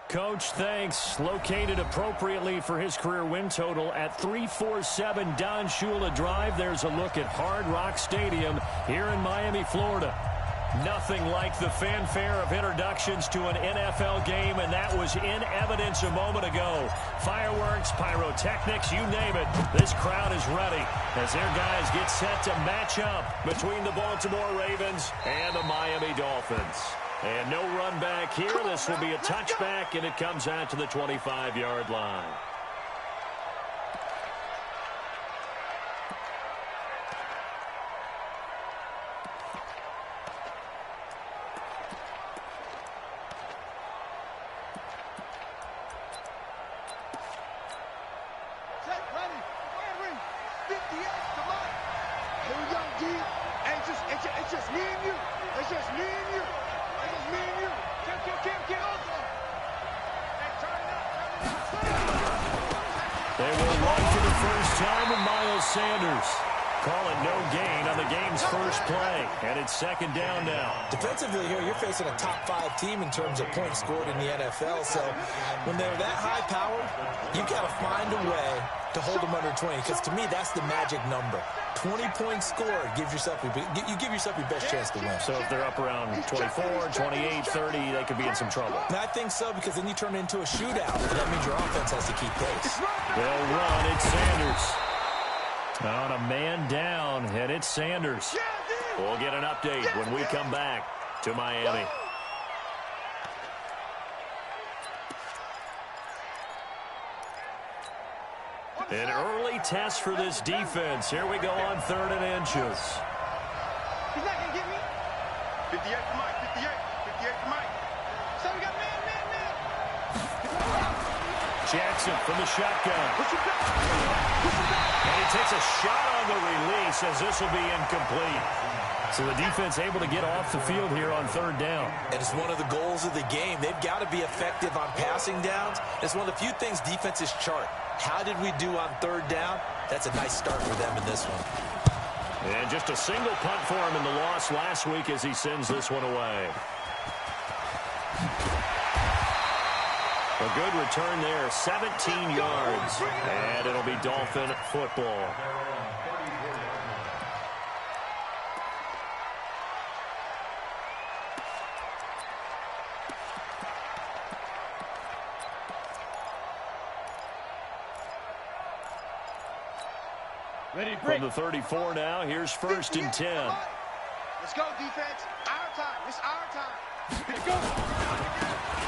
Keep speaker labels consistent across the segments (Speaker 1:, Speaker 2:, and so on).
Speaker 1: Coach, thanks. Located appropriately for his career win total at 347 Don Shula Drive. There's a look at Hard Rock Stadium here in Miami, Florida. Nothing like the fanfare of introductions to an NFL game, and that was in evidence a moment ago. Fireworks, pyrotechnics, you name it. This crowd is ready as their guys get set to match up between the Baltimore Ravens and the Miami Dolphins. And no run back here. This will be a touchback, and it comes out to the 25-yard line.
Speaker 2: It's just me and you. It's just me and you. It's just me and you. Get on there. Hey, turn it up.
Speaker 1: They will run for the first time with Miles Sanders. Call it no gain on the game's first play. And it's second down now.
Speaker 3: Defensively here, you're facing a top-5 team in terms of points scored in the NFL. So when they're that high-powered, you've got to find a way to hold them under 20. Because to me, that's the magic number. 20 points scored gives yourself you give yourself your best chance to win.
Speaker 1: So if they're up around 24, 28, 30, they could be in some trouble.
Speaker 3: And I think so, because then you turn it into a shootout. And that means your offense has to keep pace.
Speaker 1: They'll run. It's Sanders. On a man down, and it's Sanders. We'll get an update when we come back to Miami. An early test for this defense. Here we go on 3rd and inches.
Speaker 2: He's not going to get me. 58 for Mike, 58 for Mike. So we got man.
Speaker 1: Jackson from the shotgun. And he takes a shot on the release as this will be incomplete. So the defense able to get off the field here on 3rd down.
Speaker 3: And it's one of the goals of the game. They've got to be effective on passing downs. It's one of the few things defenses chart. How did we do on 3rd down? That's a nice start for them in this one.
Speaker 1: And just a single punt for him in the loss last week as he sends this one away. A good return there, 17 yards. And it'll be Dolphin football. From the 34 now, here's 1st and 10.
Speaker 2: Let's go, defense. Our time. It's our time. Let's go.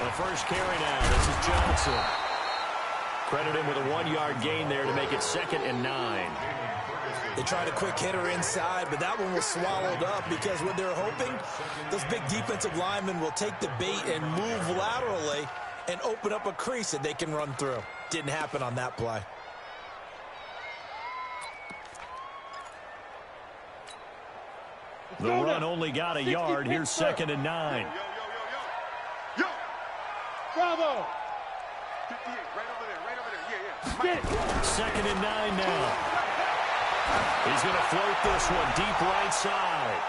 Speaker 1: The first carry now. This is Johnson. Credit him with a 1-yard gain there to make it 2nd and 9.
Speaker 3: They tried a quick hitter inside, but that one was swallowed up because what they're hoping, those big defensive linemen will take the bait and move laterally and open up a crease that they can run through. Didn't happen on that play.
Speaker 1: The run only got a yard. Here's 2nd and 9.
Speaker 2: Yo. Bravo. 58, right over there. Yeah.
Speaker 1: 2nd and 9 now. He's going to float this one deep right side.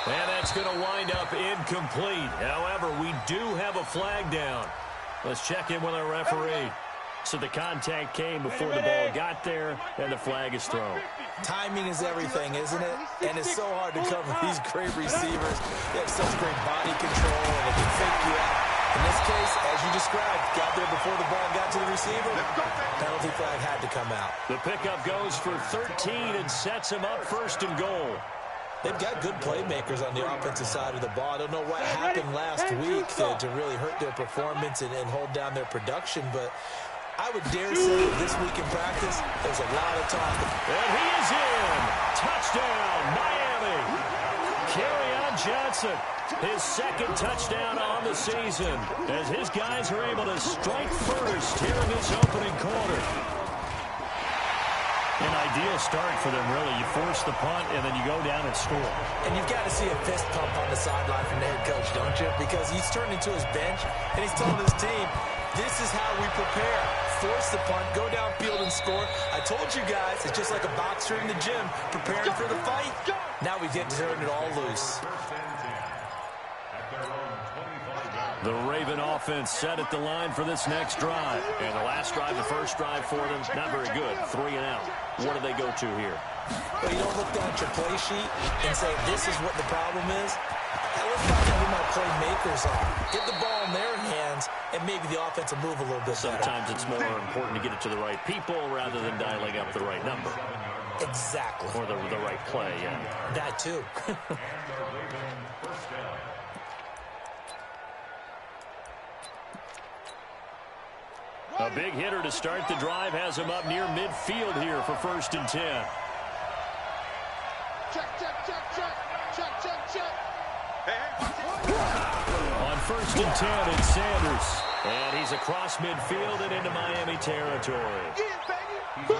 Speaker 1: And that's going to wind up incomplete. However, we do have a flag down. Let's check in with our referee. So the contact came before the ball got there, and the flag is thrown.
Speaker 3: Timing is everything, isn't it? And it's so hard to cover these great receivers. They have such great body control, and they can fake you out. In this case, as you described, got there before the ball got to the receiver. Penalty flag had to come out.
Speaker 1: The pickup goes for 13 and sets him up 1st and goal.
Speaker 3: They've got good playmakers on the offensive side of the ball. I don't know what happened last week to really hurt their performance and hold down their production, but I would dare say this week in practice, there's a lot of talk.
Speaker 1: And he is in. Touchdown, Miami. Kerryon Johnson, his 2nd touchdown on the season, as his guys are able to strike first here in this opening quarter. An ideal start for them, really. You force the punt, and then you go down and score.
Speaker 3: And you've got to see a fist pump on the sideline from the head coach, don't you? Because he's turned into his bench, and he's telling his team, this is how we prepare. Force the punt, go downfield and score. I told you guys, it's just like a boxer in the gym preparing for the fight. Now we get to turn it all loose.
Speaker 1: The Raven offense set at the line for this next drive. And the last drive, the first drive for them, not very good. 3 and out. What do they go to here?
Speaker 3: Well, you don't look down at your play sheet and say, this is what the problem is. Now, let's find out who my playmakers are. Get the ball in their hands, and maybe the offense will move a little bit better.
Speaker 1: Sometimes it's more important to get it to the right people rather than dialing up the right number.
Speaker 3: Exactly.
Speaker 1: Or the right play, yeah.
Speaker 3: That, too.
Speaker 1: A big hitter to start the drive has him up near midfield here for 1st and 10.
Speaker 2: Check, check, check, check. Check, check, check.
Speaker 1: On 1st and 10, it's Sanders. And he's across midfield and into Miami territory.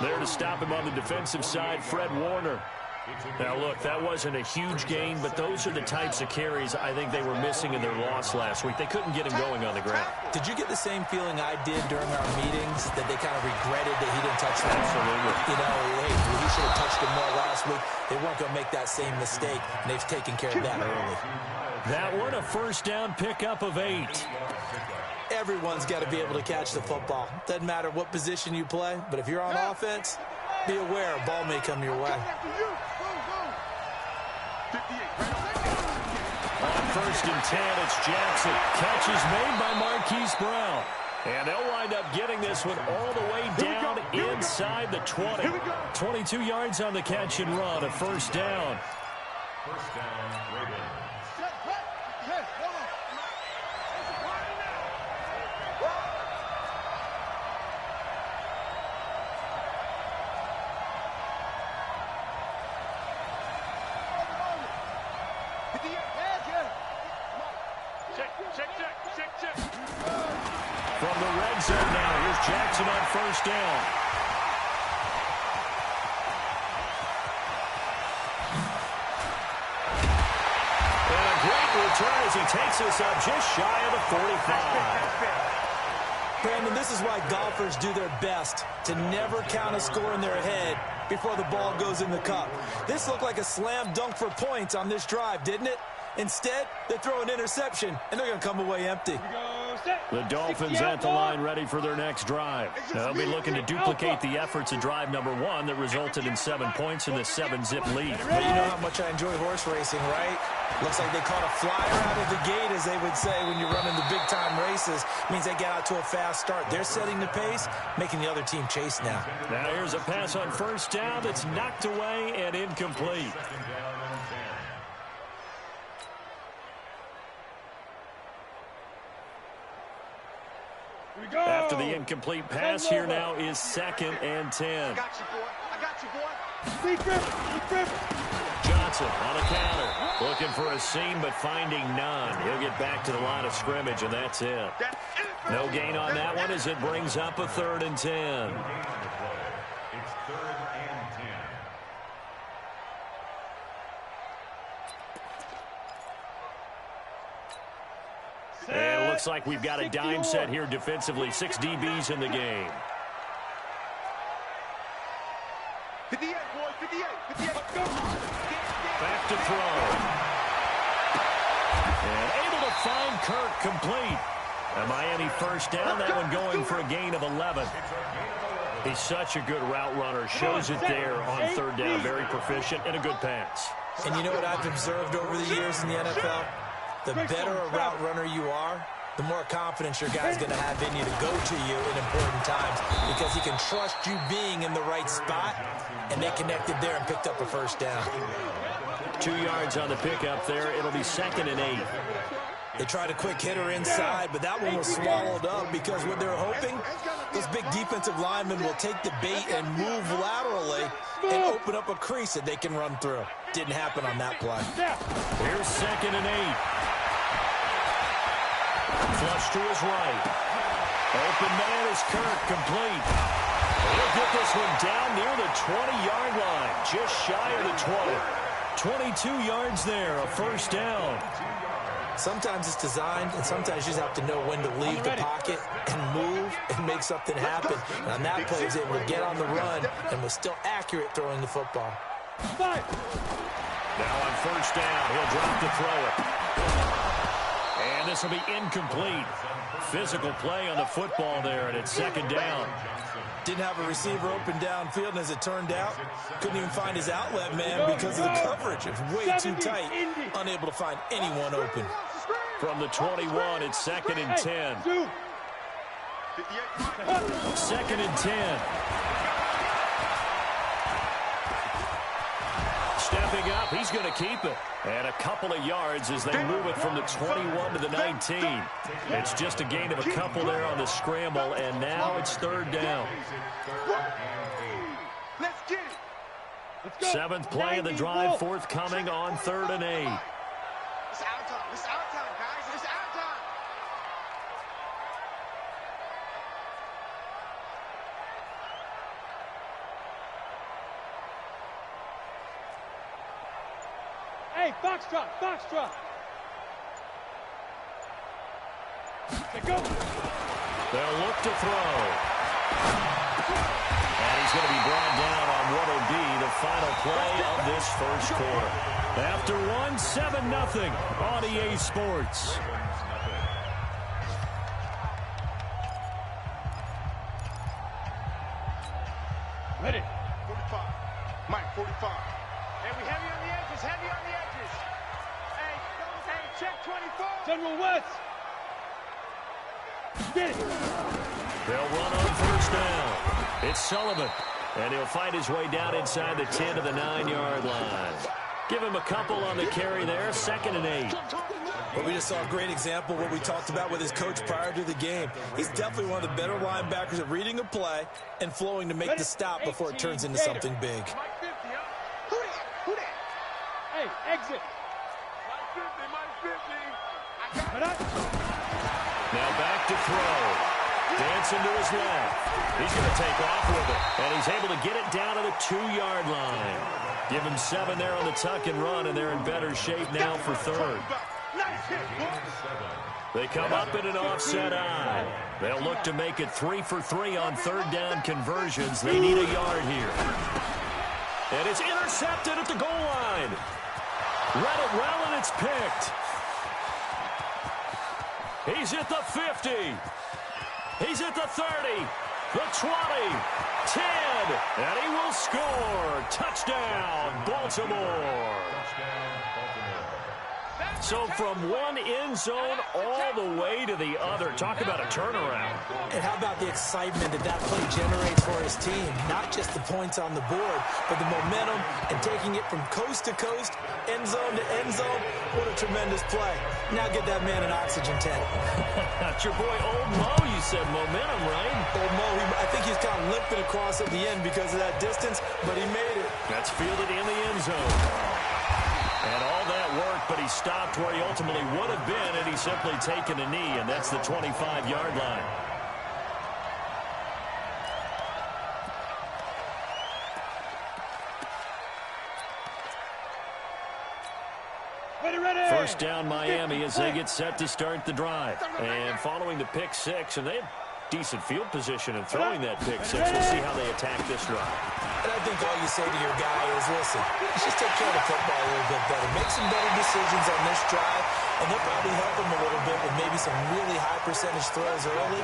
Speaker 1: There to stop him on the defensive side, Fred Warner. Now, look, that wasn't a huge gain, but those are the types of carries I think they were missing in their loss last week. They couldn't get him going on the ground.
Speaker 3: Did you get the same feeling I did during our meetings, that they kind of regretted that he didn't touch that?
Speaker 1: Absolutely.
Speaker 3: You know, hey, he should have touched him more last week. They weren't going to make that same mistake, and they've taken care of that early.
Speaker 1: That one, a 1st down pickup of 8.
Speaker 3: Everyone's got to be able to catch the football. Doesn't matter what position you play, but if you're on offense, be aware a ball may come your way.
Speaker 1: On 1st and 10, it's Jackson. Catch is made by Marquise Brown. And they'll wind up getting this one all the way down inside the 20. 22 yards on the catch and run, a 1st down.
Speaker 4: First down, Ravens.
Speaker 1: From the red zone now, here's Jackson on 1st down. And a great return as he takes us up just shy of the 45.
Speaker 3: Brandon, this is why golfers do their best to never count a score in their head before the ball goes in the cup. This looked like a slam dunk for points on this drive, didn't it? Instead, they throw an interception, and they're going to come away empty.
Speaker 1: The Dolphins at the line ready for their next drive. Now, they'll be looking to duplicate the efforts of drive number 1 that resulted in 7 points in the 7-zip lead.
Speaker 3: But you know how much I enjoy horse racing, right? Looks like they caught a flyer out of the gate, as they would say when you're running the big-time races. Means they get out to a fast start. They're setting the pace, making the other team chase now.
Speaker 1: Now here's a pass on 1st down that's knocked away and incomplete. After the incomplete pass, here now is 2nd and 10.
Speaker 2: I got you, boy. I got you, boy.
Speaker 1: Johnson on a counter. Looking for a seam, but finding none. He'll get back to the line of scrimmage, and that's it. No gain on that one as it brings up a 3rd and 10.
Speaker 4: It's 3rd and 10.
Speaker 1: And it looks like we've got a dime set here defensively. 6 DBs in the game.
Speaker 2: 58, boy, 58, 58. Let's go.
Speaker 1: Back to throw. And able to find Kirk complete. A Miami 1st down, that one going for a gain of 11. He's such a good route runner. Shows it there on 3rd down. Very proficient and a good pass.
Speaker 3: And you know what I've observed over the years in the NFL? The better a route runner you are, the more confidence your guy's going to have in you to go to you in important times, because he can trust you being in the right spot, and they connected there and picked up a 1st down.
Speaker 1: 2 yards on the pickup there. It'll be 2nd and 8.
Speaker 3: They tried a quick hitter inside, but that one was swallowed up because what they're hoping, those big defensive linemen will take the bait and move laterally and open up a crease that they can run through. Didn't happen on that play.
Speaker 1: Here's 2nd and 8. Flush to his right. Open man is Kirk, complete. He'll get this one down near the 20-yard line, just shy of the 20. 22 yards there, a 1st down.
Speaker 3: Sometimes it's designed, and sometimes you just have to know when to leave the pocket and move and make something happen. And on that play, he was able to get on the run and was still accurate throwing the football.
Speaker 1: Now on 1st down, he'll drop to throw it. And this will be incomplete. Physical play on the football there, and it's second down.
Speaker 3: Didn't have a receiver open downfield, and as it turned out, couldn't even find his outlet man because of the coverage. It was way too tight, unable to find anyone open.
Speaker 1: From the 21, it's second and 10. Second and 10. Stepping up, he's going to keep it. And a couple of yards as they move it from the 21 to the 19. It's just a gain of a couple there on the scramble, and now it's third down.
Speaker 2: Let's get it.
Speaker 1: Seventh play of the drive forthcoming on 3rd and 8.
Speaker 2: It's our time. It's our time, guys. It's our time.
Speaker 5: Hey, foxtrot, foxtrot. Go.
Speaker 1: They'll look to throw. And he's going to be brought down on what will be the final play of this first quarter. After 7-0 on EA Sports.
Speaker 5: Ready.
Speaker 2: 45. Mike, 45. Hey, we heavy on the edges. Heavy on the edges. Hey, check 24.
Speaker 5: General West. Get it.
Speaker 1: They'll run on first down. It's Sullivan. And he'll fight his way down inside the 10 to the 9-yard line. Give him a couple on the carry there. 2nd and 8.
Speaker 3: Well, we just saw a great example of what we talked about with his coach prior to the game. He's definitely one of the better linebackers at reading a play and flowing to make the stop before it turns into something big.
Speaker 2: Mike 50, huh? Who that?
Speaker 5: Hey, exit.
Speaker 2: Mike 50, Mike 50. I got it.
Speaker 1: Now back to throw. Dancing to his left. He's going to take off with it. And he's able to get it down to the 2-yard line. Give him 7 there on the tuck and run, and they're in better shape now for 3rd.
Speaker 2: Nice hit,
Speaker 1: They come up in an offset eye. They'll look to make it 3 for 3 on 3rd down conversions. They need a yard here. And it's intercepted at the goal line. Read it well, and it's picked. He's at the 50. He's at the 30, the 20, 10, and he will score. Touchdown, Baltimore. So from one end zone all the way to the other. Talk about a turnaround.
Speaker 3: And how about the excitement that play generates for his team? Not just the points on the board, but the momentum and taking it from coast to coast, end zone to end zone. What a tremendous play. Now get that man an oxygen tank.
Speaker 1: That's your boy Old Mo. You said momentum, right?
Speaker 3: Old Mo, I think he's kind of limping across at the end because of that distance, but he made it.
Speaker 1: That's fielded in the end zone. And all that work, but he stopped where he ultimately would have been, and he's simply taken a knee, and that's the 25-yard line.
Speaker 5: Ready.
Speaker 1: First down Miami as they get set to start the drive. And following the pick 6, and they have decent field position in throwing that pick 6. We'll see how they attack this drive.
Speaker 3: And I think all you say to your guy is, listen, let's just take care of the football a little bit better. Make some better decisions on this drive, and they'll probably help him a little bit with maybe some really high percentage throws early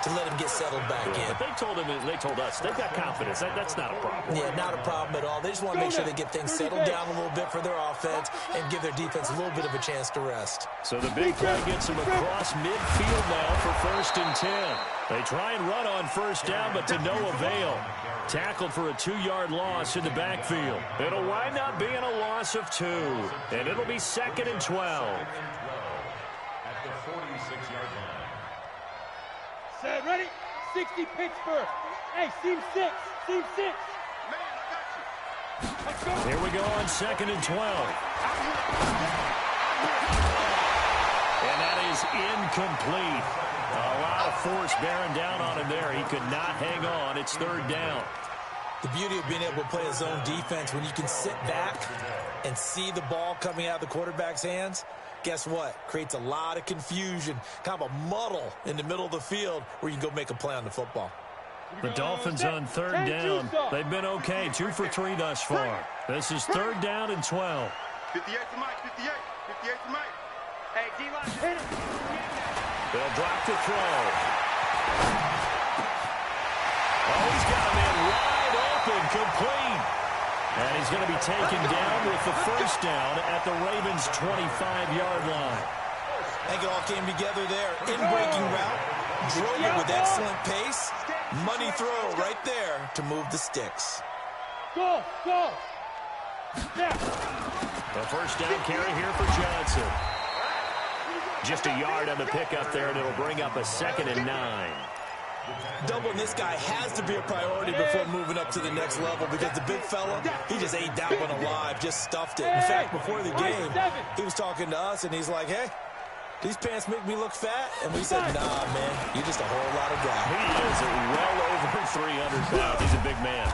Speaker 3: to let him get settled back in.
Speaker 1: But they told us, they've got confidence. That's not a problem.
Speaker 3: Yeah, not a problem at all. They just want to make sure they get things settled down a little bit for their offense and give their defense a little bit of a chance to rest.
Speaker 1: So the big play gets him across midfield now for 1st and 10. They try and run on first down, but to no avail. Tackled for a 2-yard loss in the backfield. It'll wind up being a loss of 2, and it'll be 2nd and 12.
Speaker 4: At the 46-yard line.
Speaker 5: Set, ready. 60 Pittsburgh. Hey, seam 6. Seam 6.
Speaker 2: Man, I got you.
Speaker 5: Let's go.
Speaker 1: Here we go on 2nd and 12. And that is incomplete. A lot of force bearing down on him there. He could not hang on. It's 3rd down.
Speaker 3: The beauty of being able to play a zone defense when you can sit back and see the ball coming out of the quarterback's hands, guess what? Creates a lot of confusion, kind of a muddle in the middle of the field where you can go make a play on the football.
Speaker 1: The Dolphins on 3rd down. They've been okay. 2 for 3 thus far. This is 3rd down and 12.
Speaker 2: 58 to Mike. 58 to Mike. Hey, D-line,
Speaker 5: hit it.
Speaker 1: They'll drop to throw. Oh, he's got him in wide open, complete. And he's going to be taken down with the first down at the Ravens' 25-yard line.
Speaker 3: I think it all came together there. In-breaking route, drove it with excellent pace. Money throw right there to move the sticks.
Speaker 5: Go, go. Now.
Speaker 1: The first down carry here for Johnson. Just a yard on the pickup there, and it'll bring up a 2nd and 9.
Speaker 3: Doubling this guy has to be a priority before moving up to the next level because the big fella, he just ate that one alive, just stuffed it. In fact, before the game, he was talking to us, and he's like, hey, these pants make me look fat. And we said, nah, man, you're just a whole lot of guy.
Speaker 1: He is well over 300 pounds. He's a big man.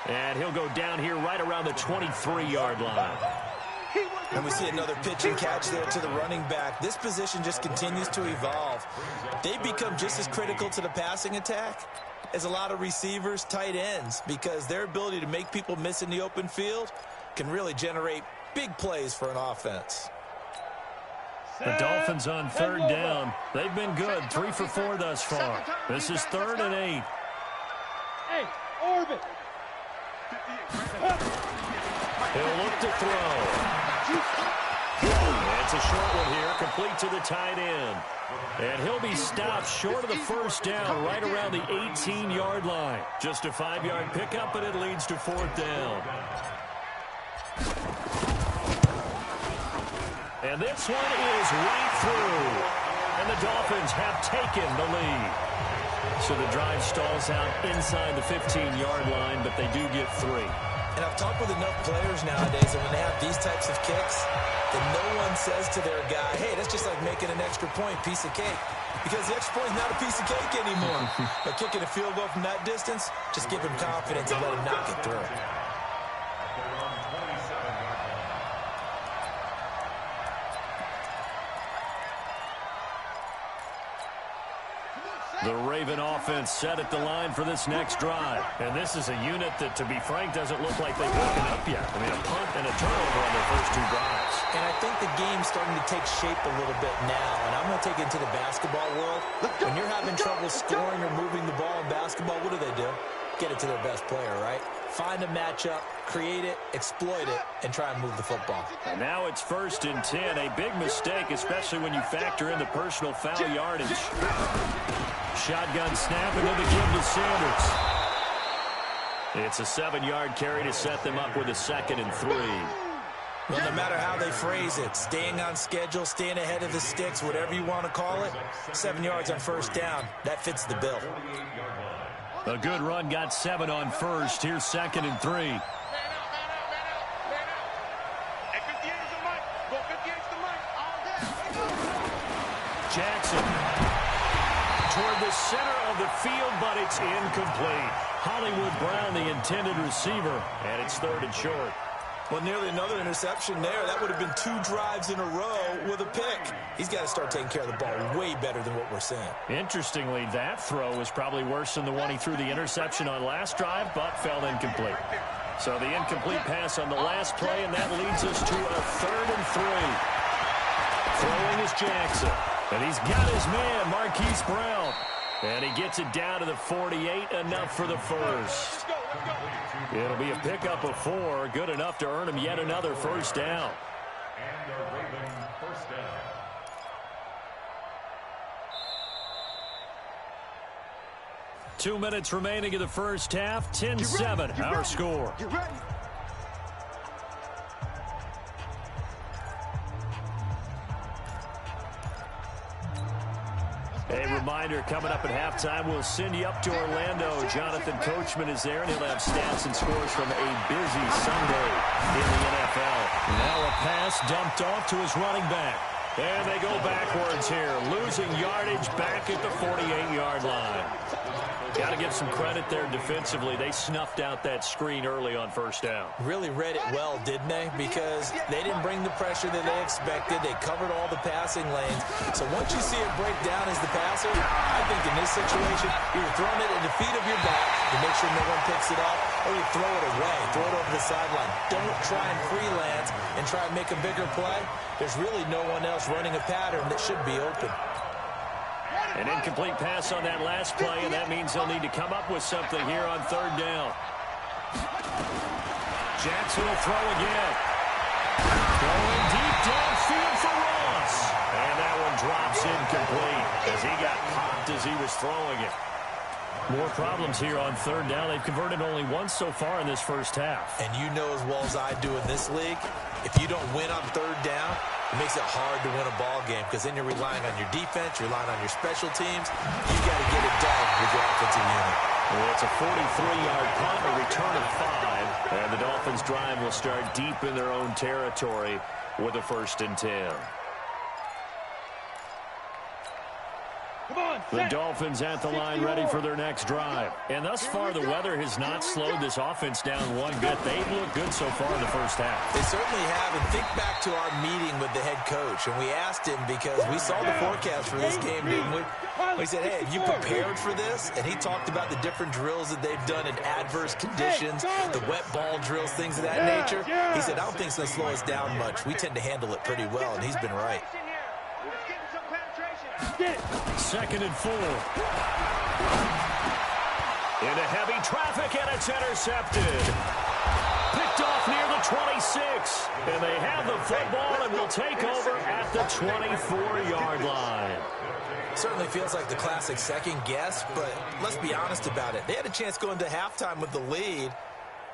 Speaker 1: And he'll go down here right around the 23-yard line.
Speaker 3: And we see another pitch and catch there to the running back. This position just continues to evolve. They become just as critical to the passing attack as a lot of receivers, tight ends, because their ability to make people miss in the open field can really generate big plays for an offense.
Speaker 1: The Dolphins on 3rd down. They've been good, 3 for 4 thus far. This is 3rd and 8.
Speaker 5: Hey, orbit.
Speaker 1: He'll look to throw. It's a short one here, complete to the tight end. And he'll be stopped short of the first down, right around the 18-yard line. Just a 5-yard pickup, but it leads to 4th down. And this one is right through. And the Dolphins have taken the lead. So the drive stalls out inside the 15-yard line, but they do get 3.
Speaker 3: And I've talked with enough players nowadays that when they have these types of kicks, then no one says to their guy, hey, that's just like making an extra point, piece of cake. Because the extra point is not a piece of cake anymore. But kicking a field goal from that distance, just give him confidence and let him knock it through.
Speaker 1: The Raven offense set at the line for this next drive. And this is a unit that, to be frank, doesn't look like they've woken up yet. I mean, a punt and a turnover on their first 2 drives.
Speaker 3: And I think the game's starting to take shape a little bit now. And I'm going to take it into the basketball world. When you're having trouble scoring or moving the ball in basketball, what do? Get it to their best player, right? Find a matchup, create it, exploit it, and try and move the football.
Speaker 1: And now it's 1st and 10. A big mistake, especially when you factor in the personal foul yardage. Shotgun snap, and they'll give to Sanders. It's a 7-yard carry to set them up with a 2nd and 3.
Speaker 3: Well, no matter how they phrase it, staying on schedule, staying ahead of the sticks, whatever you want to call it, 7 yards on first down, that fits the bill.
Speaker 1: A good run got 7 on first. Here's 2nd and 3. Jackson toward the center of the field, but it's incomplete. Hollywood Brown, the intended receiver, and it's 3rd and short.
Speaker 3: Well, nearly another interception there. That would have been 2 drives in a row with a pick. He's got to start taking care of the ball way better than what we're seeing.
Speaker 1: Interestingly, that throw was probably worse than the one he threw the interception on last drive, but fell incomplete. So the incomplete pass on the last play, and that leads us to a 3rd and 3. Throwing is Jackson, and he's got his man, Marquise Brown. And he gets it down to the 48, enough for the first. It'll be a pickup of 4, good enough to earn him yet another first down.
Speaker 4: And a Raven first down.
Speaker 1: Two minutes remaining in the first half, 10-7, our score.
Speaker 2: You ready?
Speaker 1: A reminder, coming up at halftime, we'll send you up to Orlando. Jonathan Coachman is there, and he'll have stats and scores from a busy Sunday in the NFL. Now a pass dumped off to his running back. And they go backwards here, losing yardage back at the 48-yard line. Got to give some credit there defensively. They snuffed out that screen early on first down.
Speaker 3: Really read it well, didn't they? Because they didn't bring the pressure that they expected. They covered all the passing lanes. So once you see it break down as the passer, I think in this situation, you're throwing it at the feet of your back, You make sure no one picks it up, or you throw it away, throw it over the sideline. Don't try and freelance and try and make a bigger play. There's really no one else running a pattern that should be open.
Speaker 1: An incomplete pass on that last play, and that means they'll need to come up with something here on third down. Jackson will throw again. Going deep downfield for Ross. And that one drops incomplete as he got popped as he was throwing it. More problems here on third down. They've converted only once so far in this first half.
Speaker 3: And you know as well as I do in this league, if you don't win on third down, it makes it hard to win a ball game because then you're relying on your defense, you're relying on your special teams. You got to get it done with your offensive unit.
Speaker 1: Well, it's a 43-yard punt, a return of 5. And the Dolphins' drive will start deep in their own territory with a 1st and 10. The Dolphins at the line ready for their next drive. And thus far, the weather has not slowed this offense down one bit. They've looked good so far in the first half.
Speaker 3: They certainly have. And think back to our meeting with the head coach. And we asked him because we saw the forecast for this game, didn't we? We said, hey, have you prepared for this? And he talked about the different drills that they've done in adverse conditions, the wet ball drills, things of that nature. He said, I don't think it's going to slow us down much. We tend to handle it pretty well, and he's been right.
Speaker 1: 2nd and 4. Into heavy traffic, and it's intercepted. Picked off near the 26. And they have the football and will take over at the 24-yard line.
Speaker 3: Certainly feels like the classic second guess, but let's be honest about it. They had a chance going to halftime with the lead.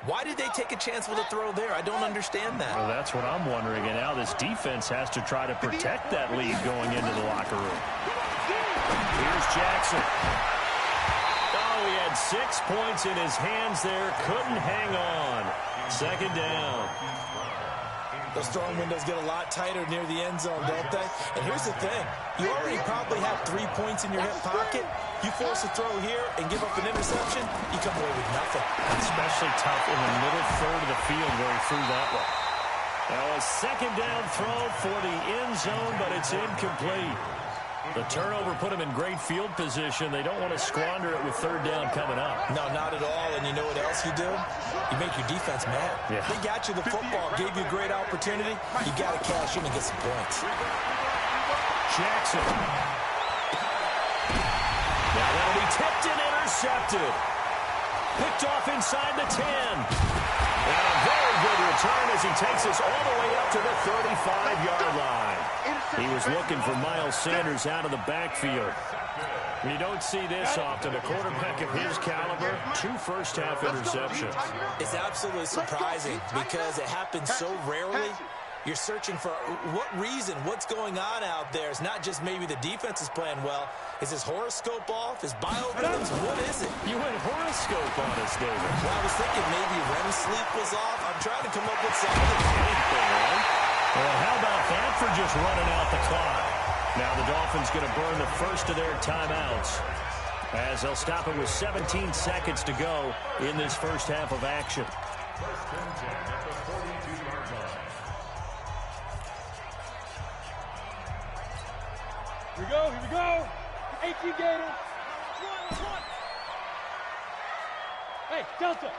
Speaker 3: Why did they take a chance with a throw there? I don't understand that.
Speaker 1: Well, that's what I'm wondering. And now this defense has to try to protect that lead going into the locker room. Here's Jackson. Oh, he had 6 points in his hands there. Couldn't hang on. 2nd down.
Speaker 3: Those throwing windows get a lot tighter near the end zone, don't they? And here's the thing. You already probably have 3 points in your hip pocket. You force a throw here and give up an interception, you come away with nothing.
Speaker 1: Especially tough in the middle third of the field where he threw that one. Now a 2nd down throw for the end zone, but it's incomplete. The turnover put him in great field position. They don't want to squander it with 3rd down coming up.
Speaker 3: No, not at all. And you know what else you do? You make your defense mad.
Speaker 1: Yeah.
Speaker 3: They got you the football, gave you a great opportunity. You got to cash in and get some points.
Speaker 1: Jackson. Now that'll be tipped and intercepted. Picked off inside the 10. And a very good return as he takes us all the way up to the 35-yard line. He was looking for Miles Sanders out of the backfield. You don't see this often. A quarterback of his caliber, 2 first-half interceptions.
Speaker 3: It's absolutely surprising because it happens so rarely. You're searching for what reason, what's going on out there. It's not just maybe the defense is playing well. Is his horoscope off? His biorhythms? What is it?
Speaker 1: You went horoscope on us, David.
Speaker 3: Well, I was thinking maybe REM sleep was off. I'm trying to come up with something.
Speaker 1: Anything, right? Well, how about that for just running out the clock? Now the Dolphins going to burn the first of their timeouts as they'll stop it with 17 seconds to go in this first half of action.
Speaker 4: 1st and 10 at the 42-yard line.
Speaker 5: Here we go, here we go. 18 Gators. Hey, Delta.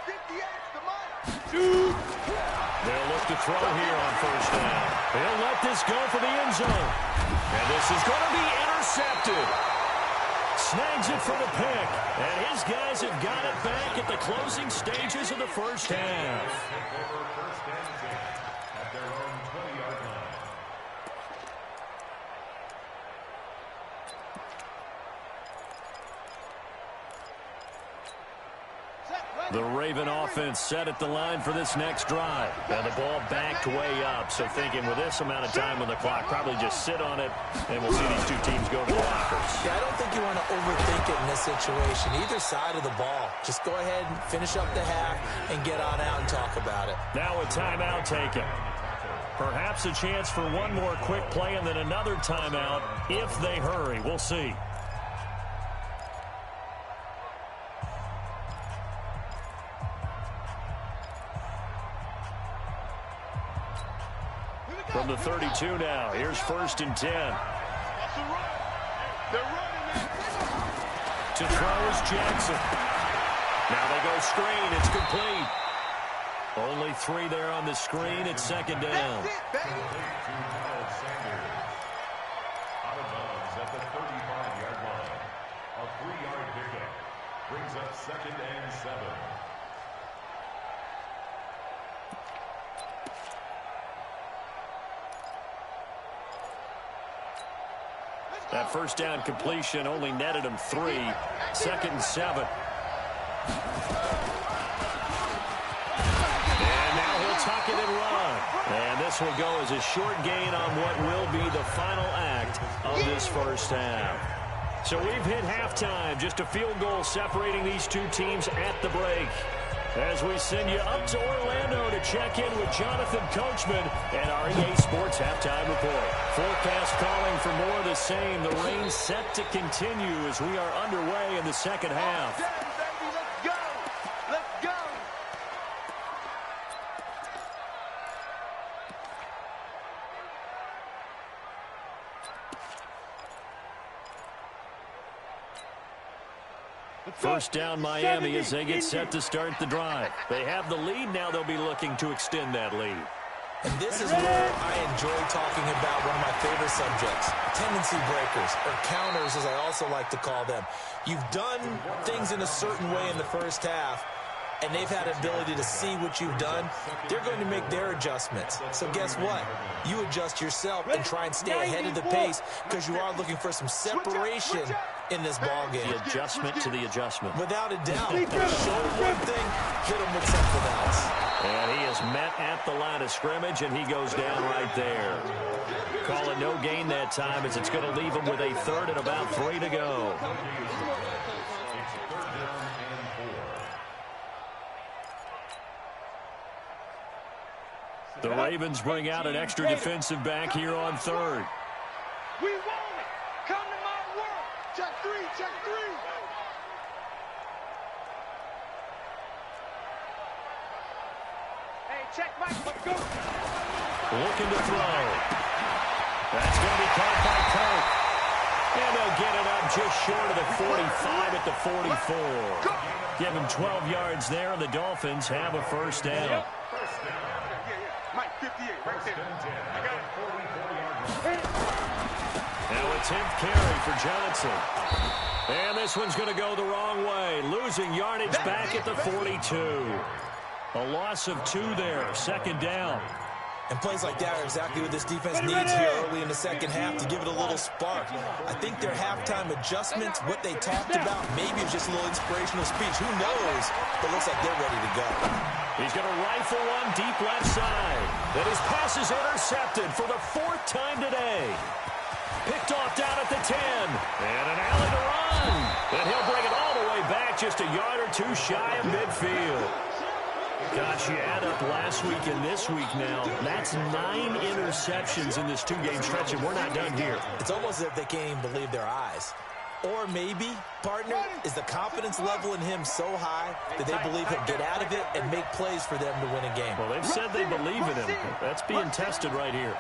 Speaker 2: 58, the mile.
Speaker 5: Shoot.
Speaker 1: They'll look to throw here on 1st down. They'll let this go for the end zone. And this is going to be intercepted. Snags it for the pick. And his guys have got it back at the closing stages of the first half.
Speaker 4: Take over 1st and 10 at their own 20-yard line.
Speaker 1: The Raven offense set at the line for this next drive. And the ball backed way up. So thinking with this amount of time on the clock, probably just sit on it, and we'll see these 2 teams go to the lockers.
Speaker 3: Yeah, I don't think you want to overthink it in this situation. Either side of the ball. Just go ahead and finish up the half and get on out and talk about it.
Speaker 1: Now a timeout taken. Perhaps a chance for one more quick play and then another timeout if they hurry. We'll see. From the 32 now, here's 1st and 10. 2 To throw is Jackson. Now they go screen. It's complete. Only 3 there on the screen. It's second down.
Speaker 4: Out of bounds at the 35-yard line. A 3-yard pickup brings up second and 7.
Speaker 1: That first down completion only netted him 3. Second and 7. And now he'll tuck it and run. And this will go as a short gain on what will be the final act of this first half. So we've hit halftime. Just a field goal separating these two teams at the break. As we send you up to Orlando to check in with Jonathan Coachman and our EA Sports Halftime Report. Forecast calling for more of the same. The rain set to continue as we are underway in the second half.
Speaker 2: Let's go! Let's go!
Speaker 1: First down Miami as they get set to start the drive. They have the lead. Now they'll be looking to extend that lead.
Speaker 3: And this is where I enjoy talking about one of my favorite subjects, tendency breakers, or counters as I also like to call them. You've done things in a certain way in the first half, and they've had an ability to see what you've done. They're going to make their adjustments. So guess what? You adjust yourself and try and stay ahead of the pace because you are looking for some separation in this ball game.
Speaker 1: The adjustment to the adjustment.
Speaker 3: Without a doubt. Show one thing, hit them with something else.
Speaker 1: And he is met at the line of scrimmage, and he goes down right there. Call it no gain that time as it's going to leave him with a third and about 3 to go. The Ravens bring out an extra defensive back here on third.
Speaker 2: We want it! Come to my world! Check 3, check 3! Hey, check Mike, let's go!
Speaker 1: Looking to throw. That's going to be caught by Kirk. And they'll get it up just short of the 45 at the 44. Give him 12 yards there, and the Dolphins have a first down.
Speaker 2: Mike, 58, right there. I got it.
Speaker 1: Now a 10th carry for Johnson. And this one's going to go the wrong way. Losing yardage back at the 42. A loss of 2 there. Second down.
Speaker 3: And plays like that are exactly what this defense needs here early in the second half to give it a little spark. I think their halftime adjustments, what they talked about, maybe it's just a little inspirational speech. Who knows? But it looks like they're ready to go.
Speaker 1: He's going to rifle one deep left side. And his pass is intercepted for the 4th time today. Picked off down at the 10. And an alley to run. And he'll bring it all the way back just a yard or 2 shy of midfield. Gosh, you add up last week and this week now. That's 9 interceptions in this 2-game stretch, and we're not done here.
Speaker 3: It's almost as if they can't even believe their eyes. Or maybe, partner, is the confidence level in him so high that they believe he'll get out of it and make plays for them to win a game.
Speaker 1: Well, they've said they believe in him. That's being tested right here.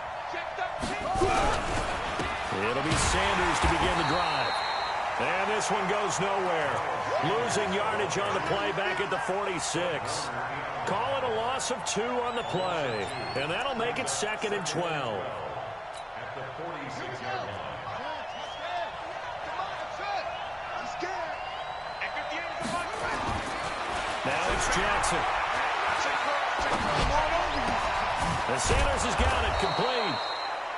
Speaker 1: It'll be Sanders to begin the drive. And this one goes nowhere. Losing yardage on the play back at the 46. Call it a loss of 2 on the play. And that'll make it 2nd and 12.
Speaker 4: At the 46-yard line.
Speaker 1: Now it's Jackson. And Sanders has got it complete.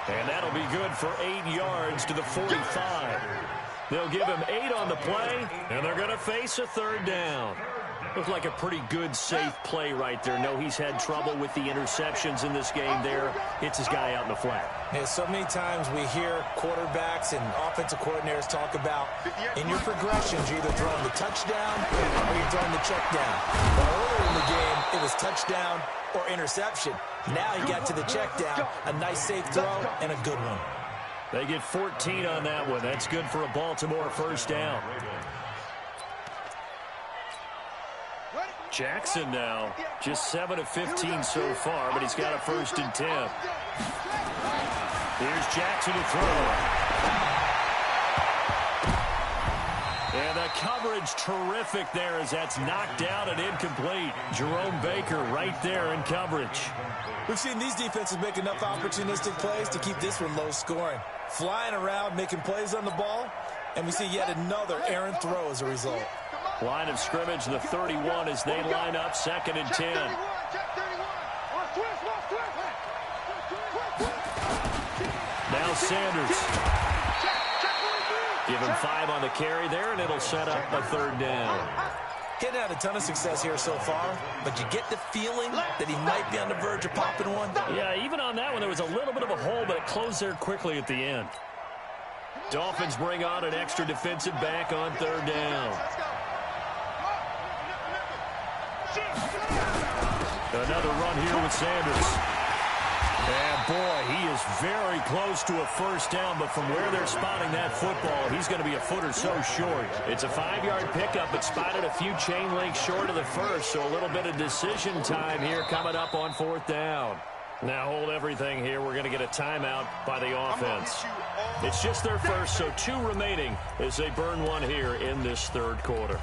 Speaker 1: And that'll be good for 8 yards to the 45. They'll give him 8 on the play, and they're going to face a 3rd down. Looked like a pretty good, safe play right there. No, he's had trouble with the interceptions in this game there. Hits his guy out in the flat.
Speaker 3: Yeah, so many times we hear quarterbacks and offensive coordinators talk about in your progressions, you're either throwing the touchdown or you're throwing the check down. Well, earlier in the game, it was touchdown or interception. Now he got to the check down, a nice safe throw, and a good one.
Speaker 1: They get 14 on that one. That's good for a Baltimore first down. Jackson now, just 7 of 15 so far, but he's got a 1st and 10. Here's Jackson to throw. And that coverage terrific there as that's knocked out and incomplete. Jerome Baker right there in coverage.
Speaker 3: We've seen these defenses make enough opportunistic plays to keep this one low scoring. Flying around, making plays on the ball, and we see yet another errant throw as a result.
Speaker 1: Line of scrimmage, the 31 as they line up, 2nd and 10. Now Sanders. Give him 5 on the carry there, and it'll set up a 3rd down.
Speaker 3: He's had a ton of success here so far, but you get the feeling that he might be on the verge of popping one.
Speaker 1: Yeah, even on that one, there was a little bit of a hole, but it closed there quickly at the end. Dolphins bring on an extra defensive back on 3rd down. Another run here with Sanders. And boy, he is very close to a 1st down, but from where they're spotting that football, he's going to be a foot or so short. It's a 5-yard pickup, but spotted a few chain links short of the 1st, so a little bit of decision time here coming up on 4th down. Now hold everything here. We're going to get a timeout by the offense. It's just their 1st, so 2 remaining as they burn one here in this 3rd quarter.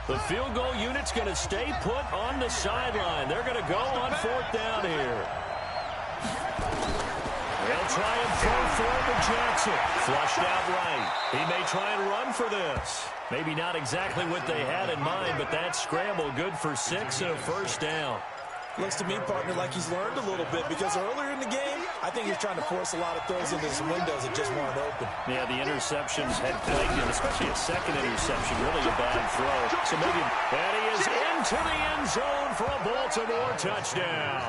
Speaker 1: The field goal unit's going to stay put on the sideline. They're going to go on 4th down here. They'll try and throw forward Jackson. Flushed out right. He may try and run for this. Maybe not exactly what they had in mind, but that scramble good for 6 and a 1st down.
Speaker 3: Looks to me, partner, like he's learned a little bit because earlier in the game, I think he's trying to force a lot of throws into his windows that just weren't open.
Speaker 1: Yeah, the interceptions had plagued him, especially a 2nd interception, really a bad throw. So maybe, and he is into the end zone for a Baltimore touchdown.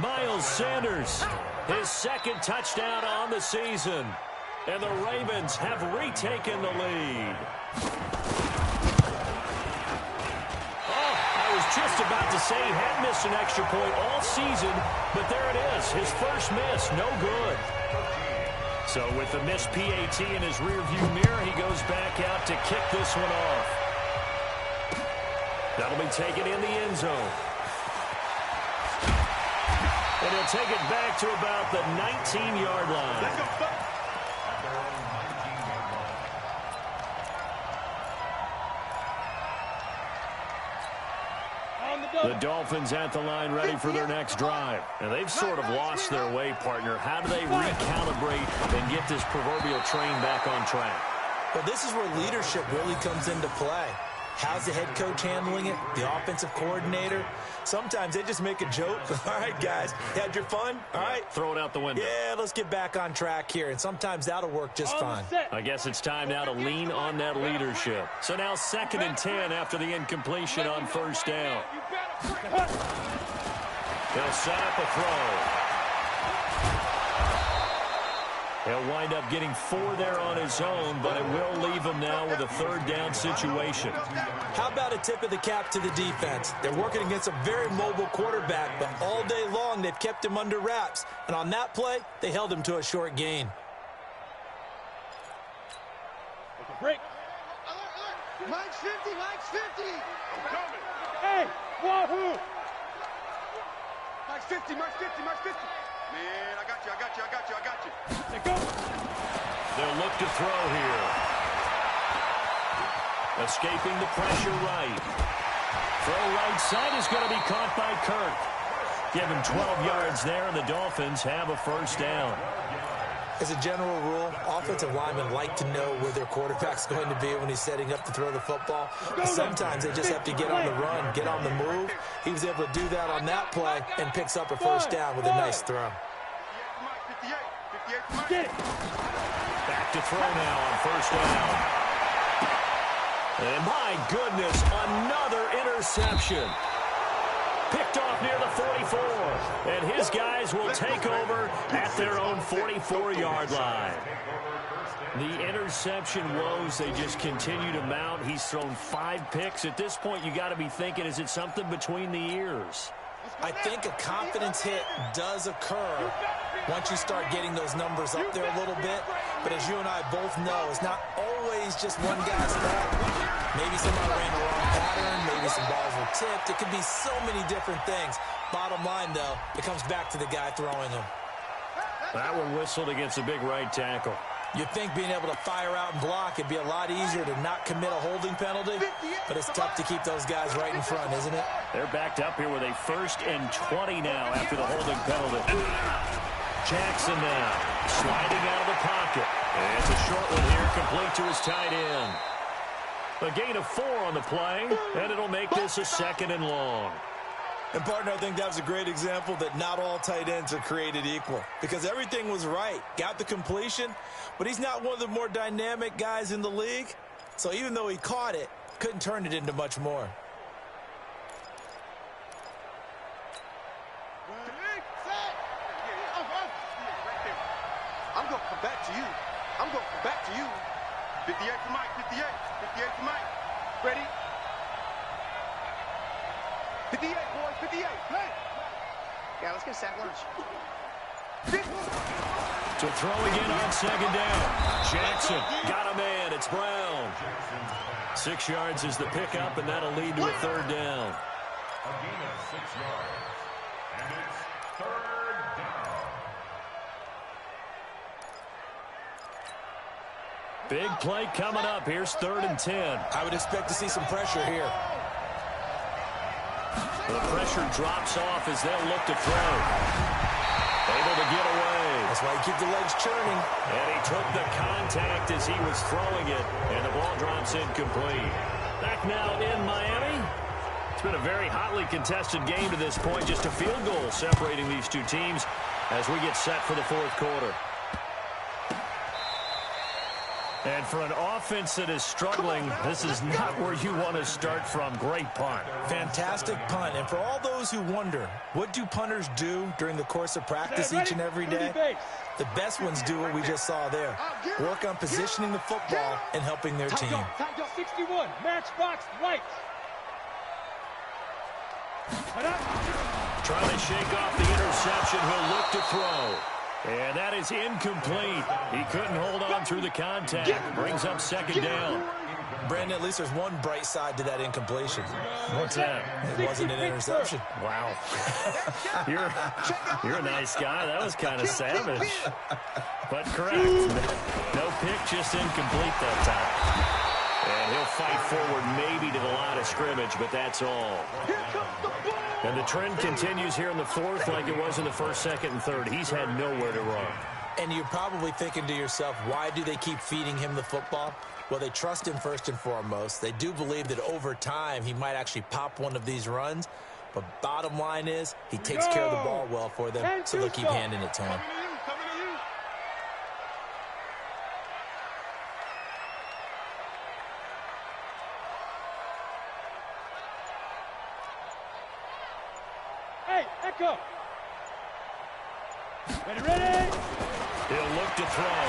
Speaker 1: Miles Sanders, his 2nd touchdown on the season. And the Ravens have retaken the lead. Just about to say he had missed an extra point all season, but there it is. His 1st miss, no good. So with the missed PAT in his rearview mirror, he goes back out to kick this one off. That'll be taken in the end zone. And he'll take it back to about the 19-yard line. The Dolphins at the line ready for their next drive. And they've sort of lost their way, partner. How do they recalibrate and get this proverbial train back on track?
Speaker 3: Well, this is where leadership really comes into play. How's the head coach handling it? The offensive coordinator? Sometimes they just make a joke. All right, guys, you had your fun? All right.
Speaker 1: Throw it out the window.
Speaker 3: Yeah, let's get back on track here. And sometimes that'll work just fine.
Speaker 1: I guess it's time now to lean on that leadership. So now 2nd and 10 after the incompletion on 1st down. He'll set up a throw. He'll wind up getting 4 there on his own, but it will leave him now with a 3rd down situation.
Speaker 3: How about a tip of the cap to the defense? They're working against a very mobile quarterback, but all day long they've kept him under wraps. And on that play, they held him to a short gain.
Speaker 5: Break.
Speaker 2: Mike's 50, Mike's 50. I'm coming.
Speaker 5: Hey, Wahoo!
Speaker 2: Mike's 50, Mike's 50, Mike's 50. Man, I got you, I got you, I got you, I got you.
Speaker 5: Let go.
Speaker 1: They'll look to throw here. Escaping the pressure right. Throw right side is going to be caught by Kirk. Give him 12 yards there, and the Dolphins have a 1st down.
Speaker 3: As a general rule, offensive linemen like to know where their quarterback's going to be when he's setting up to throw the football. But sometimes they just have to get on the run, get on the move. He was able to do that on that play and picks up a 1st down with a nice throw.
Speaker 5: Get it.
Speaker 1: Back to throw now on 1st down. And my goodness, another interception. Picked off near the 44. And his guys will take over at their own 44-yard line. The interception woes, they just continue to mount. He's thrown 5 picks. At this point, you got to be thinking, is it something between the ears?
Speaker 3: I think a confidence hit does occur once you start getting those numbers up there a little bit. But as you and I both know, it's not always just one guy's fault. Maybe somebody ran the wrong pattern. Maybe some balls were tipped. It could be so many different things. Bottom line, though, it comes back to the guy throwing them.
Speaker 1: That one whistled against a big right tackle.
Speaker 3: You'd think being able to fire out and block, it'd be a lot easier to not commit a holding penalty, but it's tough to keep those guys right in front, isn't it?
Speaker 1: They're backed up here with a 1st and 20 now after the holding penalty. Jackson now sliding out of the pocket. And it's a short one here, complete to his tight end. A gain of 4 on the play, and it'll make this a 2nd and long.
Speaker 3: And, partner, I think that was a great example that not all tight ends are created equal because everything was right. Got the completion, but he's not one of the more dynamic guys in the league. So even though he caught it, couldn't turn it into much more.
Speaker 2: I'm going to come back to you. I'm going to come back to you. 58 to Mike, 58. 58 to Mike. Ready? 58, boys, 58. Play. Yeah, let's get a sack lunch.
Speaker 1: To throw again on 2nd down. Jackson got a man. It's Brown. 6 yards is the pickup, and that'll lead to a 3rd down.
Speaker 4: A gain of 6 yards. And it's 3rd down.
Speaker 1: Big play coming up. Here's 3rd and 10.
Speaker 3: I would expect to see some pressure here.
Speaker 1: The pressure drops off as they'll look to throw. Able to get away.
Speaker 3: That's why you keep the legs churning.
Speaker 1: And he took the contact as he was throwing it, and the ball drops incomplete. Back now in Miami. It's been a very hotly contested game to this point. Just a field goal separating these two teams as we get set for the 4th quarter. And for an offense that is struggling, this is not where you want to start from. Great punt.
Speaker 3: Fantastic punt. And for all those who wonder, what do punters do during the course of practice each and every day? The best ones do what we just saw there. Work on positioning the football and helping their team.
Speaker 5: 61, matchbox right.
Speaker 1: Trying to shake off the interception. He'll look to throw. And that is incomplete. He couldn't hold on through the contact. Brings up 2nd down.
Speaker 3: Brandon, at least there's one bright side to that incompletion.
Speaker 1: What's that?
Speaker 3: It wasn't an interception.
Speaker 1: Wow. You're a nice guy. That was kind of savage. But correct. No pick, just incomplete that time. And he'll fight forward maybe to the line of scrimmage, but that's all. And the trend continues here in the 4th like it was in the 1st, 2nd, and 3rd. He's had nowhere to run.
Speaker 3: And you're probably thinking to yourself, why do they keep feeding him the football? Well, they trust him first and foremost. They do believe that over time he might actually pop one of these runs. But bottom line is he takes care of the ball well for them, so they'll keep handing it to him.
Speaker 5: Hey, echo. Ready?
Speaker 1: He'll look to throw.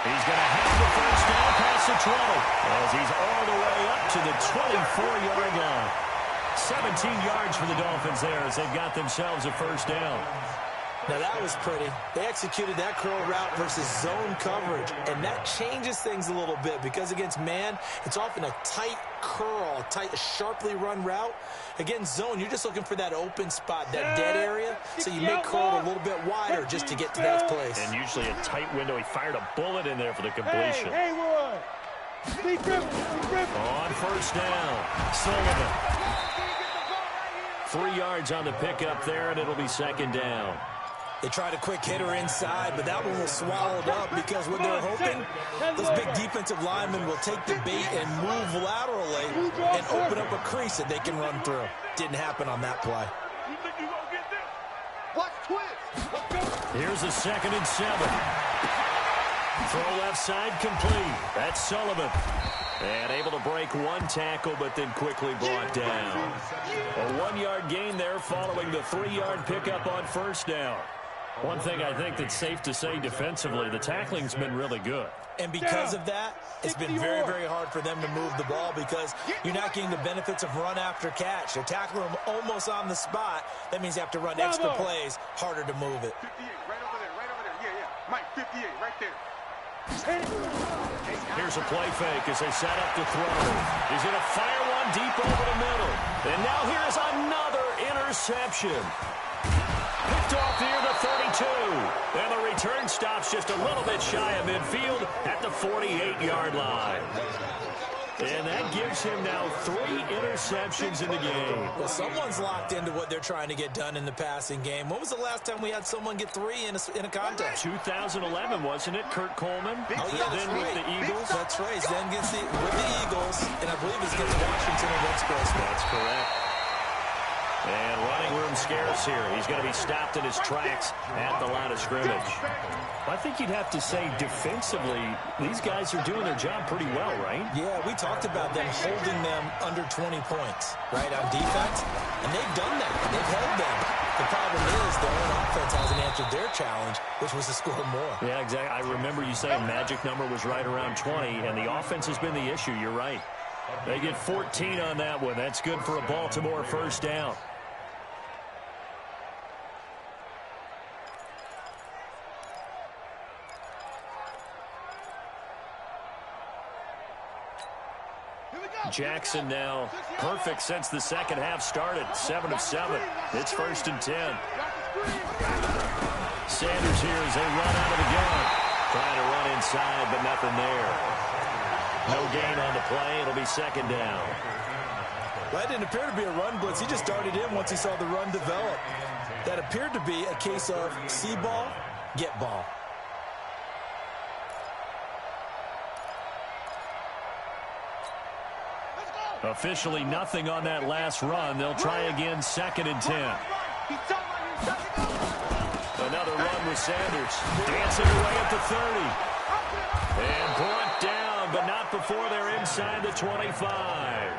Speaker 1: He's going to have the 1st down past the 20 as he's all the way up to the 24-yard line. 17 yards for the Dolphins there as they've got themselves a 1st down.
Speaker 3: Now that was pretty. They executed that curl route versus zone coverage, and that changes things a little bit because against man, it's often a tight curl, a tight, sharply run route. Against zone, you're just looking for that open spot, that dead area, so you make curl a little bit wider just to get to that place.
Speaker 1: And usually a tight window. He fired a bullet in there for the completion.
Speaker 5: Hey, Roy.
Speaker 1: On 1st down, Sullivan. 3 yards on the pickup there, and it'll be 2nd down.
Speaker 3: They tried a quick hitter inside, but that one was swallowed up because what they're hoping, those big defensive linemen will take the bait and move laterally and open up a crease that they can run through. Didn't happen on that play.
Speaker 1: Here's a 2nd and 7. Throw left side complete. That's Sullivan. And able to break one tackle, but then quickly brought down. A 1-yard gain there following the 3-yard pickup on 1st down. One thing I think that's safe to say defensively, the tackling's been really good.
Speaker 3: And because of that, it's been very, very hard for them to move the ball because you're not getting the benefits of run after catch. They're tackling them almost on the spot. That means you have to run extra plays, harder to move it.
Speaker 2: Right over there, right over there. Yeah. Mike, 58, right there.
Speaker 1: Here's a play fake as they set up to throw. He's going to fire one deep over the middle. And now here's another interception. Picked off near the 32. And the return stops just a little bit shy of midfield at the 48-yard line. And that gives him now 3 interceptions in the game.
Speaker 3: Well, someone's locked into what they're trying to get done in the passing game. When was the last time we had someone get 3 in a contest?
Speaker 1: 2011, wasn't it? Kurt Coleman.
Speaker 3: Oh, yeah, that's
Speaker 1: then
Speaker 3: right.
Speaker 1: with the Eagles.
Speaker 3: That's right. Then gets with the Eagles, and I believe it's against Washington against Grossman.
Speaker 1: That's correct. And running room scarce here. He's going to be stopped in his tracks at the line of scrimmage. I think you'd have to say defensively, these guys are doing their job pretty well, right?
Speaker 3: Yeah, we talked about them holding them under 20 points, right, on defense. And they've done that. They've held them. The problem is their own offense hasn't answered their challenge, which was to score more.
Speaker 1: Yeah, exactly. I remember you saying magic number was right around 20, and the offense has been the issue. You're right. They get 14 on that one. That's good for a Baltimore first down. Jackson now perfect since the second half started. 7 of 7. It's 1st and 10. Sanders here as they run out of the gun. Trying to run inside, but nothing there. No gain on the play. It'll be 2nd down.
Speaker 3: Well, that didn't appear to be a run blitz. He just darted in once he saw the run develop. That appeared to be a case of see ball, get ball.
Speaker 1: Officially nothing on that last run. They'll try again, 2nd and 10. Another run with Sanders. Dancing away at the 30. And brought down, but not before they're inside the 25.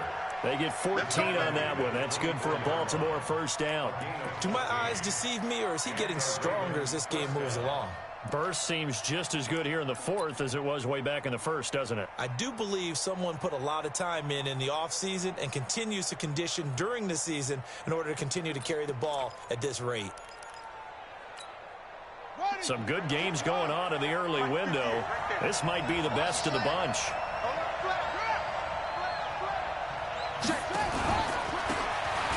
Speaker 1: They get 14 on that one. That's good for a Baltimore first down.
Speaker 3: Do my eyes deceive me, or is he getting stronger as this game moves along?
Speaker 1: Burst seems just as good here in the 4th as it was way back in the 1st, doesn't it?
Speaker 3: I do believe someone put a lot of time in the offseason and continues to condition during the season in order to continue to carry the ball at this rate.
Speaker 1: Some good games going on in the early window. This might be the best of the bunch.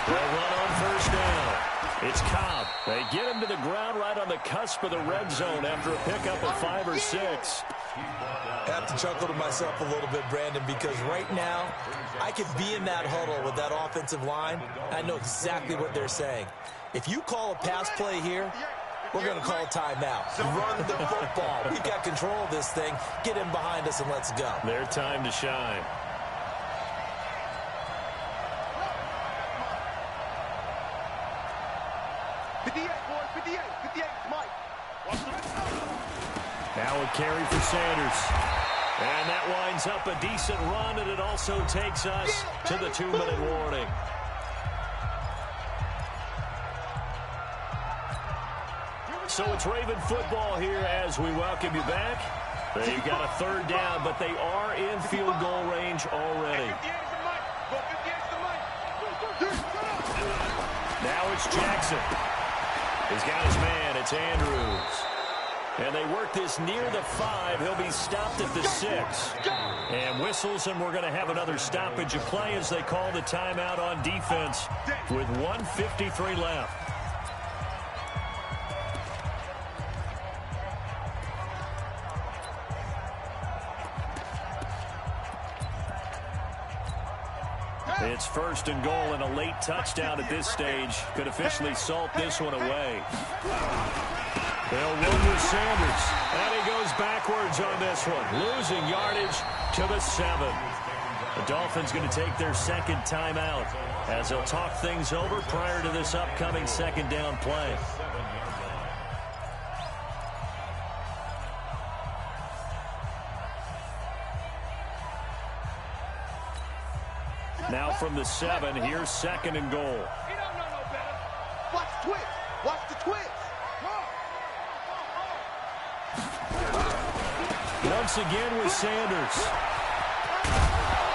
Speaker 1: They'll run on first down. It's Cobb. They get him to the ground right on the cusp of the red zone after a pickup of 5 or 6.
Speaker 3: I have to chuckle to myself a little bit, Brandon, because right now I could be in that huddle with that offensive line. I know exactly what they're saying. If you call a pass play here, we're going to call a timeout. Run the football. We've got control of this thing. Get him behind us and let's go.
Speaker 1: Their time to shine. Now a carry for Sanders. And that winds up a decent run, and it also takes us to the 2-minute warning. So it's Raven football here as we welcome you back. They've got a 3rd down, but they are in field goal range already. Now it's Jackson. He's got his man. It's Andrews. And they work this near the 5. He'll be stopped at the 6. And whistles, and we're going to have another stoppage of play as they call the timeout on defense with 1:53 left. It's 1st and goal, and a late touchdown at this stage could officially salt this one away. They'll run with Sanders, and he goes backwards on this one, losing yardage to the 7. The Dolphins going to take their 2nd timeout as they'll talk things over prior to this upcoming 2nd down play. Now from the 7, here's 2nd and goal.
Speaker 2: He don't know no better. Watch the twist. Watch the twist.
Speaker 1: Once again with Sanders.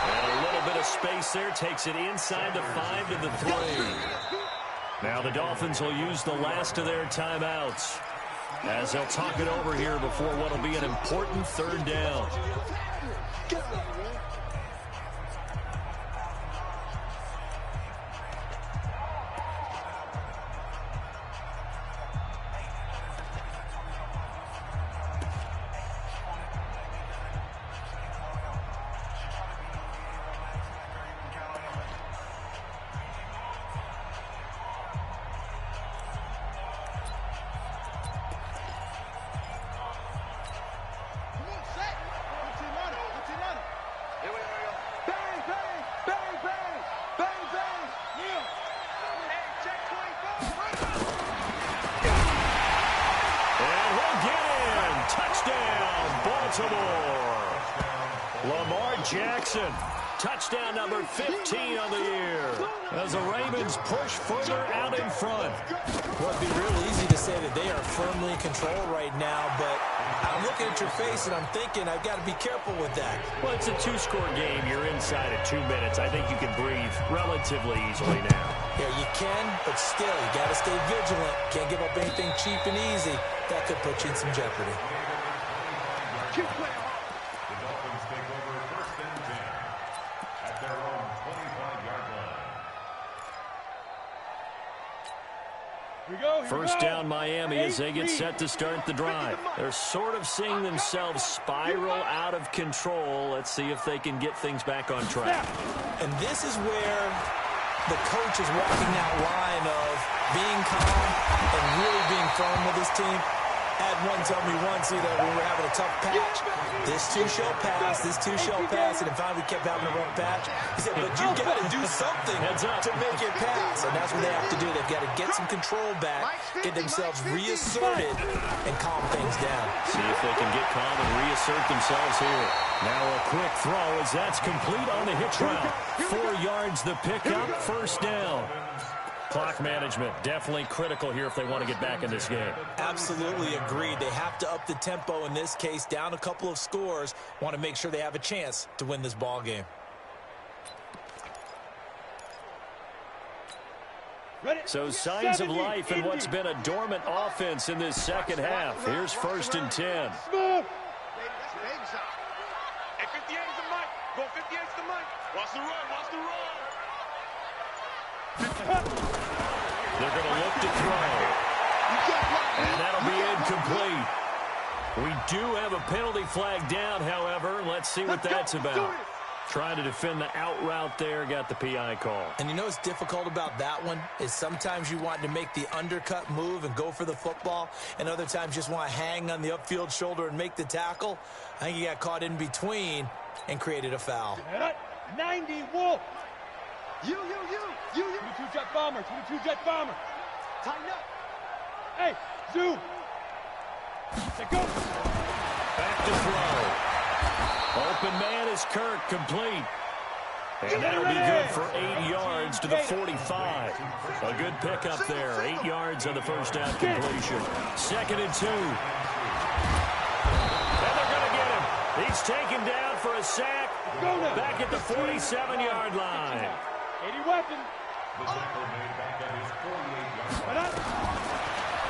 Speaker 1: And a little bit of space there. Takes it inside the 5 to the 3. Now the Dolphins will use the last of their timeouts. as they'll talk it over here before what will be an important third down. Jackson, touchdown number 15 on the year, as the Ravens push further out in front.
Speaker 3: Well, it'd be real easy to say that they are firmly in control right now, but I'm looking at your face and I'm thinking I've got to be careful with that.
Speaker 1: Well, it's a two-score game. You're inside at 2 minutes. I think you can breathe relatively easily now.
Speaker 3: Yeah, you can, but still, you got to stay vigilant. Can't give up anything cheap and easy. That could put you in some jeopardy.
Speaker 2: Keep playing.
Speaker 1: First down Miami as they get set to start the drive. They're sort of seeing themselves spiral out of control. Let's see if they can get things back on track.
Speaker 3: And this is where the coach is walking that line of being calm and really being firm with his team. I had one tell me once, when we were having a tough patch, this too shall pass, this too shall pass, and then finally we kept having a rough patch. He said, but you got to do something to make it pass, and that's what they have to do. They've got to get some control back, get themselves reasserted, and calm things down.
Speaker 1: See if they can get calm and reassert themselves here. Now a quick throw as that's complete on the hitch route. 4 yards the pickup, first down. Clock management definitely critical here if they want to get back in this game.
Speaker 3: Absolutely agreed. They have to up the tempo in this case, down a couple of scores. Want to make sure they have a chance to win this ball game.
Speaker 1: So signs of life in what's been a dormant offense in this second half. Here's 1st and 10.
Speaker 2: Hey, 58's the mic. Go 58's the mic. Watch the run. Watch the run.
Speaker 1: They're going to look to throw. And that'll be incomplete. We do have a penalty flag down, however. Let's see what that's about. Trying to defend the out route there, got the PI call.
Speaker 3: And you know what's difficult about that one is sometimes you want to make the undercut move and go for the football, and other times just want to hang on the upfield shoulder and make the tackle. I think he got caught in between and created a foul.
Speaker 5: 90 Wolf. You. 22 jet bomber. 22 jet bomber. Tighten up. Hey, zoom. Let go.
Speaker 1: Back to throw. Open man is Kirk, complete. And that'll be good for 8 yards to the 45. A good pickup there. 8 yards on the first down completion. 2nd and 2. And they're going to get him. He's taken down for a sack. Back at the 47-yard line.
Speaker 5: 80 weapon.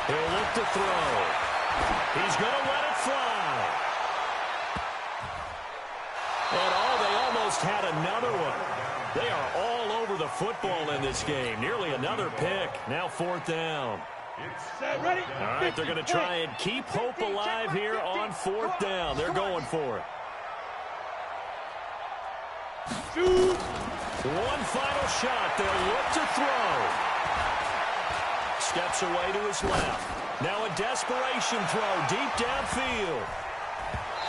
Speaker 1: He'll look to throw. He's going to let it fly. And they almost had another one. They are all over the football in this game. Nearly another pick. Now 4th down.
Speaker 5: Set, ready?
Speaker 1: All right, they're going to try and keep hope alive here on 4th down. They're going for it.
Speaker 5: Shoot.
Speaker 1: One final shot. They'll look to throw. Steps away to his left. Now a desperation throw deep downfield.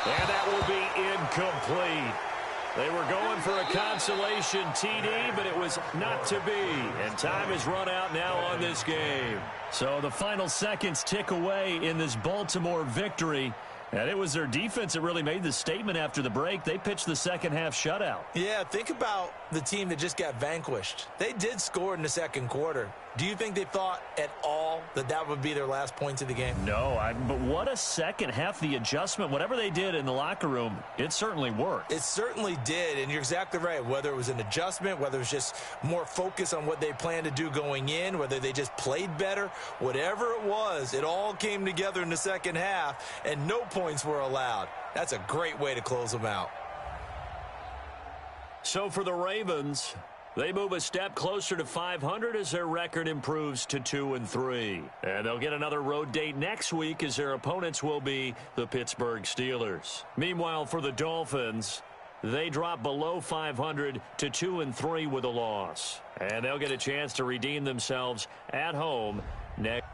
Speaker 1: And that will be incomplete. They were going for a consolation TD, but it was not to be. And time has run out now on this game. So the final seconds tick away in this Baltimore victory. And it was their defense that really made the statement after the break. They pitched the second half shutout.
Speaker 3: Yeah, think about the team that just got vanquished. They did score in the second quarter. Do you think they thought at all that that would be their last points of the game?
Speaker 1: No, but what a second half. The adjustment, whatever they did in the locker room, it certainly worked.
Speaker 3: It certainly did, and you're exactly right. Whether it was an adjustment, whether it was just more focus on what they planned to do going in, whether they just played better, whatever it was, it all came together in the second half, and no points were allowed. That's a great way to close them out.
Speaker 1: So for the Ravens, they move a step closer to 500 as their record improves to 2-3. And they'll get another road date next week as their opponents will be the Pittsburgh Steelers. Meanwhile, for the Dolphins, they drop below 500 to 2-3 with a loss. And they'll get a chance to redeem themselves at home next.